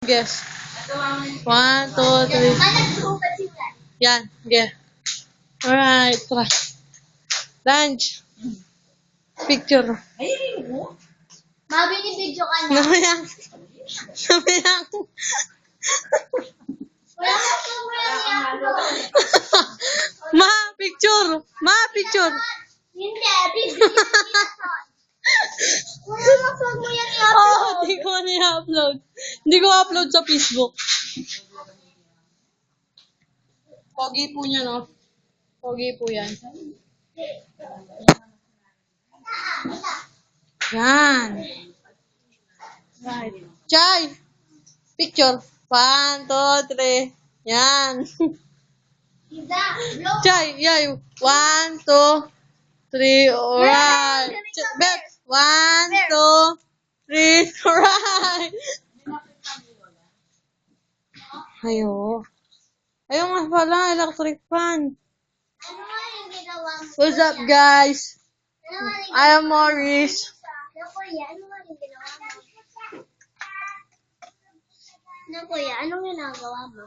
guess. 1, 2, 3. Yan, guess. Alright, tara. Lunch. Picture. Ma, binibidyo ka na. Namayang. Namayang. Wala ka po mo yung i-upload. Ma, picture. Ma, picture. Hindi, video. Wala ka po mo yung i-upload. Oh, hindi ko na i-upload. Hindi ko upload sa Facebook. Pogi po niya, no? Pogi po yan. Yan. Right. Chay! Picture. 1, 2, 3. Yan. Chay, yay. 1, 2, 3. Alright. Bet. 1, 2, 3. Alright. Ayo. Ayun nga pala, electric fan. Ano nga yung ginawa mo? What's up, guys? Ano nga yung I am Maurice. Ano kuya? Ano nga yung ginawa mo? Ano kuya? Anong ginagawa mo?